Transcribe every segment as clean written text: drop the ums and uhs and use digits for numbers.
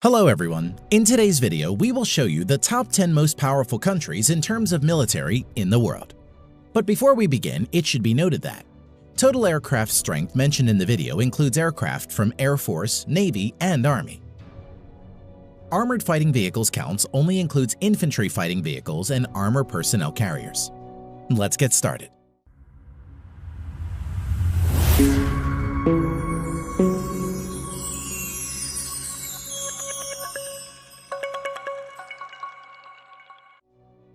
Hello everyone, in today's video we will show you the top 10 most powerful countries in terms of military in the world. But before we begin, it should be noted that total aircraft strength mentioned in the video includes aircraft from Air Force, Navy, and Army. Armored fighting vehicles counts only includes infantry fighting vehicles and armor personnel carriers. Let's get started.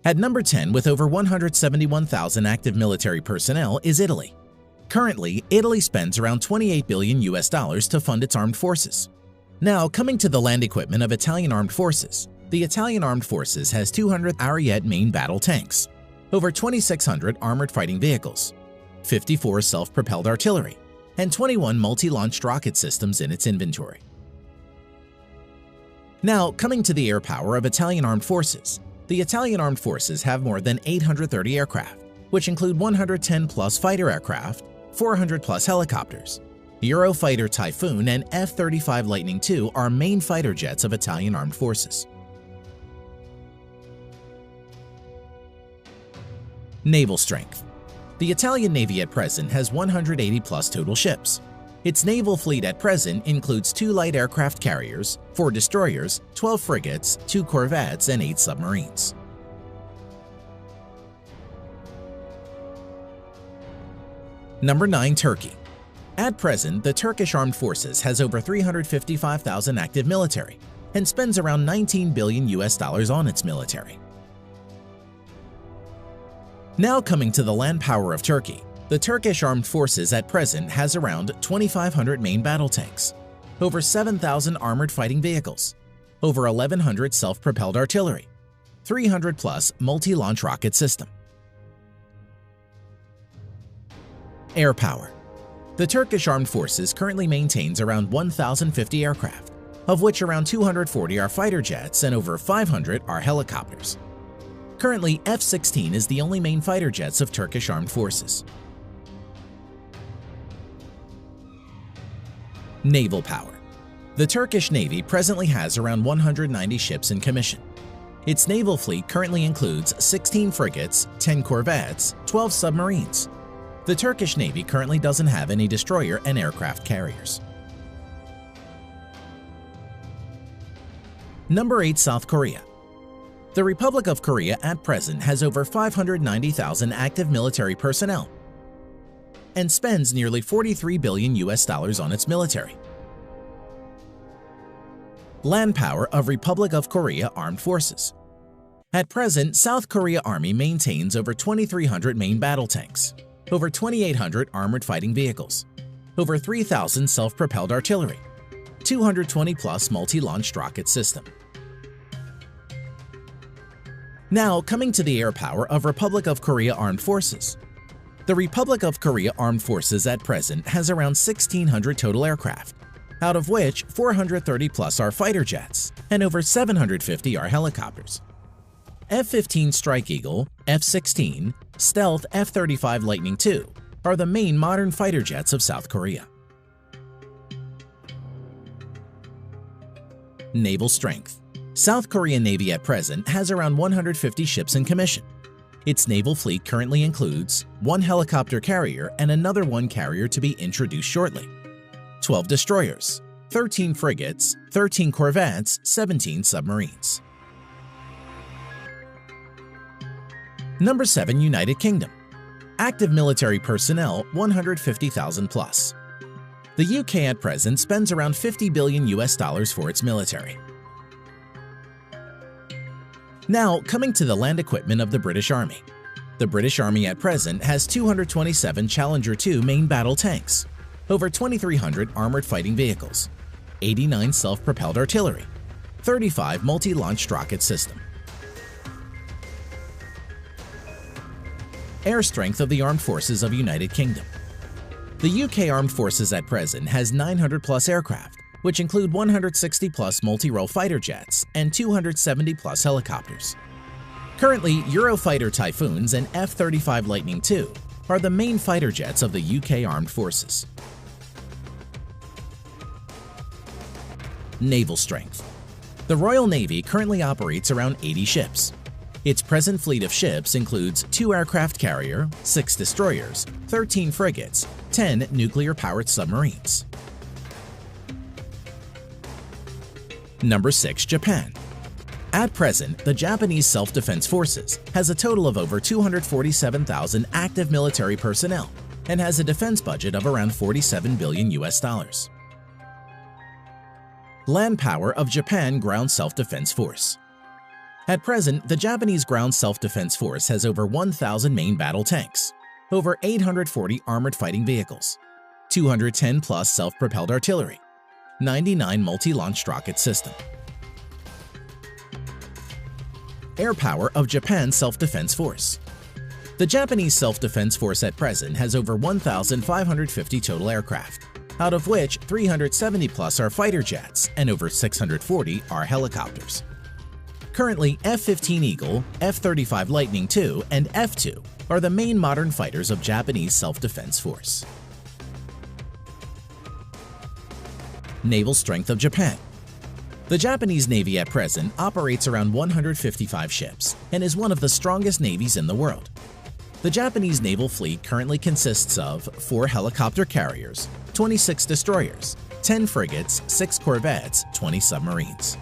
At number 10 with over 171,000 active military personnel is Italy. Currently, Italy spends around $28 billion to fund its armed forces. Now, coming to the land equipment of Italian armed forces, the Italian armed forces has 200 Ariete main battle tanks, over 2,600 armored fighting vehicles, 54 self-propelled artillery, and 21 multi-launched rocket systems in its inventory. Now, coming to the air power of Italian armed forces, the Italian armed forces have more than 830 aircraft, which include 110-plus fighter aircraft, 400-plus helicopters. Eurofighter Typhoon and F-35 Lightning II are main fighter jets of Italian armed forces. Naval strength. The Italian Navy at present has 180-plus total ships. Its naval fleet at present includes 2 light aircraft carriers, 4 destroyers, 12 frigates, 2 corvettes, and 8 submarines. Number 9. Turkey. At present, the Turkish Armed Forces has over 355,000 active military and spends around $19 billion on its military. Now coming to the land power of Turkey. The Turkish Armed Forces at present has around 2,500 main battle tanks, over 7,000 armored fighting vehicles, over 1,100 self-propelled artillery, 300-plus multi-launch rocket system. Air power. The Turkish Armed Forces currently maintains around 1,050 aircraft, of which around 240 are fighter jets and over 500 are helicopters. Currently, F-16 is the only main fighter jets of Turkish Armed Forces. Naval power. The Turkish Navy presently has around 190 ships in commission. Its naval fleet currently includes 16 frigates, 10 corvettes, 12 submarines. The Turkish Navy currently doesn't have any destroyer and aircraft carriers. Number 8. South Korea. The Republic of Korea at present has over 590,000 active military personnel and spends nearly $43 billion on its military. Land power of Republic of Korea Armed Forces. At present, South Korea Army maintains over 2,300 main battle tanks, over 2,800 armored fighting vehicles, over 3,000 self-propelled artillery, 220-plus multi-launched rocket system. Now, coming to the air power of Republic of Korea Armed Forces. The Republic of Korea Armed Forces at present has around 1,600 total aircraft, out of which 430-plus are fighter jets and over 750 are helicopters. F-15 Strike Eagle, F-16, Stealth F-35 Lightning II are the main modern fighter jets of South Korea. Naval strength. South Korean Navy at present has around 150 ships in commission. Its naval fleet currently includes 1 helicopter carrier and another 1 carrier to be introduced shortly, 12 destroyers, 13 frigates, 13 corvettes, 17 submarines. Number 7. United Kingdom. Active military personnel 150,000 plus. The UK at present spends around $50 billion for its military. Now, coming to the land equipment of the British Army. The British Army at present has 227 Challenger 2 main battle tanks, over 2,300 armored fighting vehicles, 89 self-propelled artillery, 35 multi-launched rocket system. Air strength of the Armed Forces of United Kingdom. The UK Armed Forces at present has 900-plus aircraft, which include 160-plus multi-role fighter jets and 270-plus helicopters. Currently, Eurofighter Typhoons and F-35 Lightning II are the main fighter jets of the UK Armed Forces. Naval strength. The Royal Navy currently operates around 80 ships. Its present fleet of ships includes 2 aircraft carrier, 6 destroyers, 13 frigates, 10 nuclear-powered submarines. Number 6. Japan. At present, the Japanese Self-Defense Forces has a total of over 247,000 active military personnel and has a defense budget of around $47 billion. Land power of Japan Ground Self-Defense Force. At present, the Japanese Ground Self-Defense Force has over 1,000 main battle tanks, over 840 armored fighting vehicles, 210 plus self-propelled artillery, 99 multi-launched rocket system. Air power of Japan Self-Defense Force. The Japanese Self-Defense Force at present has over 1,550 total aircraft, out of which 370 plus are fighter jets and over 640 are helicopters. Currently, F-15 Eagle, F-35 Lightning II, and F-2 are the main modern fighters of Japanese Self-Defense Force. Naval strength of Japan. The Japanese Navy at present operates around 155 ships and is one of the strongest navies in the world. The Japanese naval fleet currently consists of 4 helicopter carriers, 26 destroyers, 10 frigates, 6 corvettes, 20 submarines.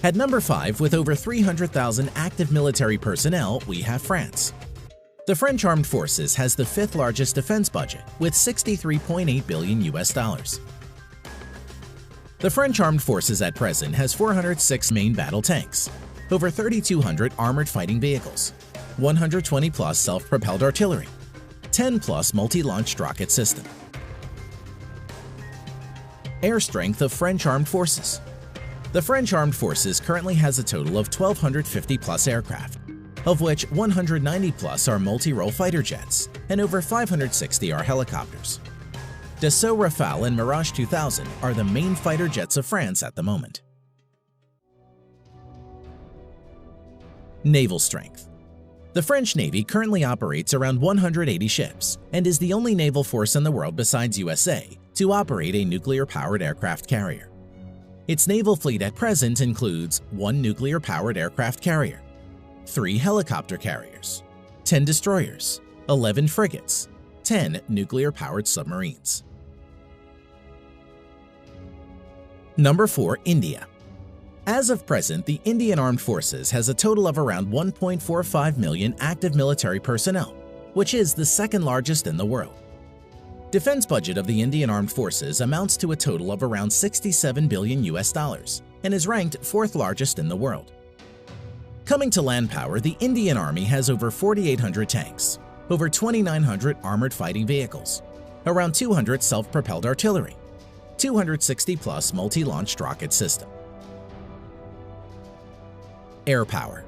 At number 5, with over 300,000 active military personnel, we have France. The French Armed Forces has the 5th largest defense budget with $63.8 billion. The French Armed Forces at present has 406 main battle tanks, over 3,200 armored fighting vehicles, 120 plus self-propelled artillery, 10 plus multi-launched rocket system. Air strength of French Armed Forces. The French Armed Forces currently has a total of 1,250 plus aircraft, of which 190 plus are multi-role fighter jets and over 560 are helicopters. Dassault Rafale and Mirage 2000 are the main fighter jets of France at the moment. Naval strength. The French Navy currently operates around 180 ships and is the only naval force in the world besides USA to operate a nuclear-powered aircraft carrier. Its naval fleet at present includes 1 nuclear-powered aircraft carrier, 3 helicopter carriers, 10 destroyers, 11 frigates, 10 nuclear-powered submarines. Number 4. India. As of present, the Indian Armed Forces has a total of around 1.45 million active military personnel, which is the 2nd largest in the world. Defense budget of the Indian Armed Forces amounts to a total of around $67 billion and is ranked 4th largest in the world. Coming to land power, the Indian Army has over 4,800 tanks, over 2,900 armored fighting vehicles, around 200 self-propelled artillery, 260 plus multi-launched rocket system. Air power.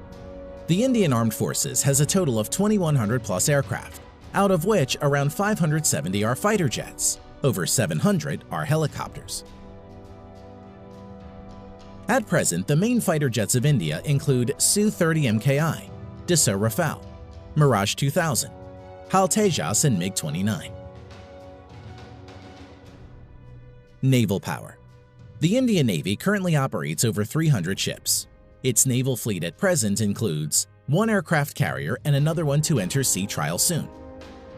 The Indian Armed Forces has a total of 2,100 plus aircraft, out of which around 570 are fighter jets, over 700 are helicopters. At present, the main fighter jets of India include Su-30 MKI, Dassault Rafale, Mirage 2000, HAL Tejas and MiG-29. Naval power. The Indian Navy currently operates over 300 ships. Its naval fleet at present includes 1 aircraft carrier and another one to enter sea trial soon,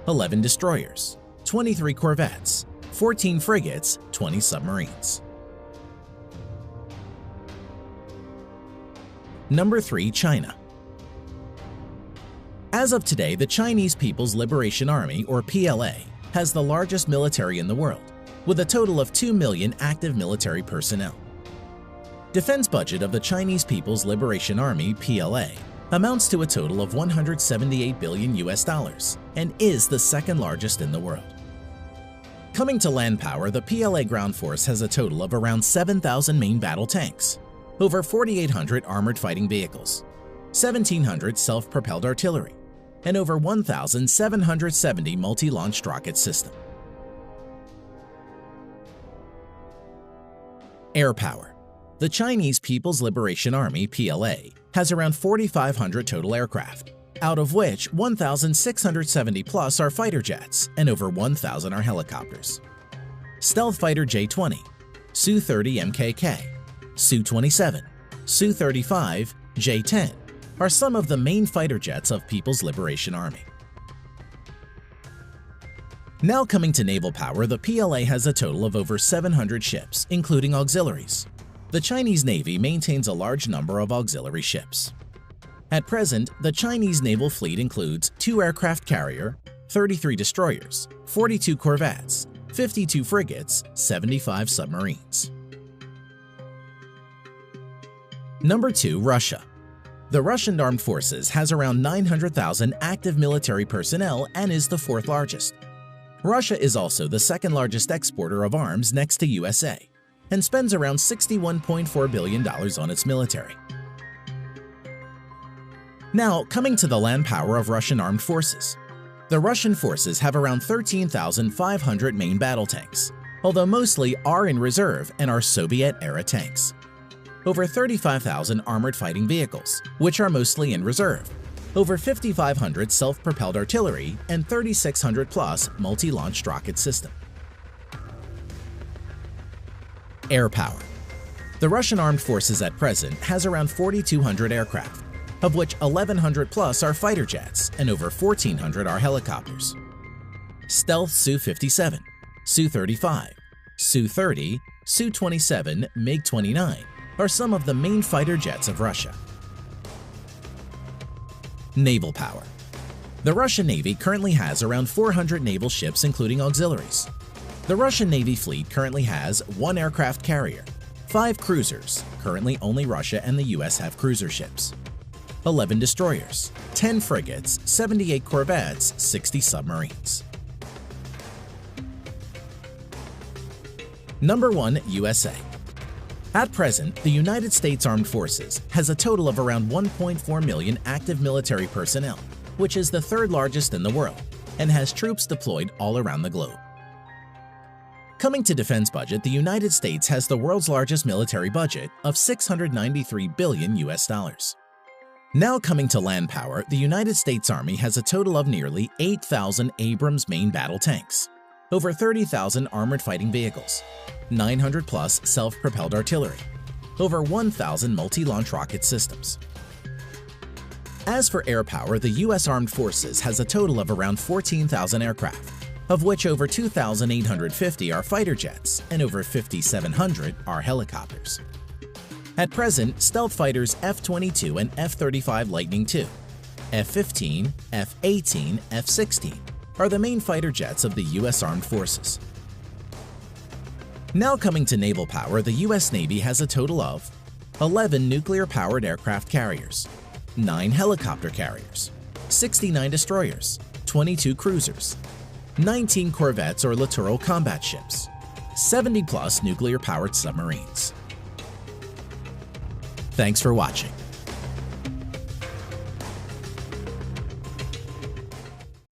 11 destroyers, 23 corvettes, 14 frigates, 20 submarines. Number 3. China. As of today, the Chinese People's Liberation Army, or PLA, has the largest military in the world, with a total of 2 million active military personnel. Defense budget of the Chinese People's Liberation Army, PLA, amounts to a total of $178 billion and is the 2nd largest in the world. Coming to land power, the PLA ground force has a total of around 7,000 main battle tanks, over 4,800 armored fighting vehicles, 1,700 self-propelled artillery, and over 1,770 multi-launched rocket system. Air power. The Chinese People's Liberation Army, PLA, has around 4,500 total aircraft, out of which 1,670 plus are fighter jets and over 1,000 are helicopters. Stealth Fighter J-20, Su-30 MKK, Su-27, Su-35, J-10 are some of the main fighter jets of People's Liberation Army. Now coming to naval power, the PLA has a total of over 700 ships, including auxiliaries. The Chinese Navy maintains a large number of auxiliary ships. At present, the Chinese naval fleet includes 2 aircraft carrier, 33 destroyers, 42 corvettes, 52 frigates, 75 submarines. Number 2. Russia. The Russian Armed Forces has around 900,000 active military personnel and is the 4th largest. Russia is also the 2nd largest exporter of arms next to USA and spends around $61.4 billion on its military. Now, coming to the land power of Russian armed forces. The Russian forces have around 13,500 main battle tanks, although mostly are in reserve and are Soviet-era tanks. Over 35,000 armored fighting vehicles, which are mostly in reserve. Over 5,500 self-propelled artillery and 3,600 plus multi-launched rocket system. Air power. The Russian armed forces at present has around 4,200 aircraft, of which 1,100 plus are fighter jets and over 1,400 are helicopters. Stealth Su-57, Su-35, Su-30, Su-27, MiG-29 are some of the main fighter jets of Russia. Naval power. The Russian Navy currently has around 400 naval ships including auxiliaries. The Russian Navy fleet currently has 1 aircraft carrier, 5 cruisers, currently only Russia and the US have cruiser ships, 11 destroyers, 10 frigates, 78 corvettes, 60 submarines. Number 1. USA. At present, the United States Armed Forces has a total of around 1.4 million active military personnel, which is the 3rd largest in the world, and has troops deployed all around the globe. Coming to defense budget, the United States has the world's largest military budget of $693 billion US. Now coming to land power, the United States Army has a total of nearly 8,000 Abrams main battle tanks, over 30,000 armored fighting vehicles, 900 plus self-propelled artillery, over 1,000 multi-launch rocket systems. As for air power, the U.S. Armed Forces has a total of around 14,000 aircraft, of which over 2,850 are fighter jets and over 5,700 are helicopters. At present, stealth fighters F-22 and F-35 Lightning II, F-15, F-18, F-16 are the main fighter jets of the U.S. Armed Forces. Now coming to naval power, the U.S. Navy has a total of 11 nuclear-powered aircraft carriers, 9 helicopter carriers, 69 destroyers, 22 cruisers, 19 corvettes or littoral combat ships, 70 plus nuclear-powered submarines. Thanks for watching.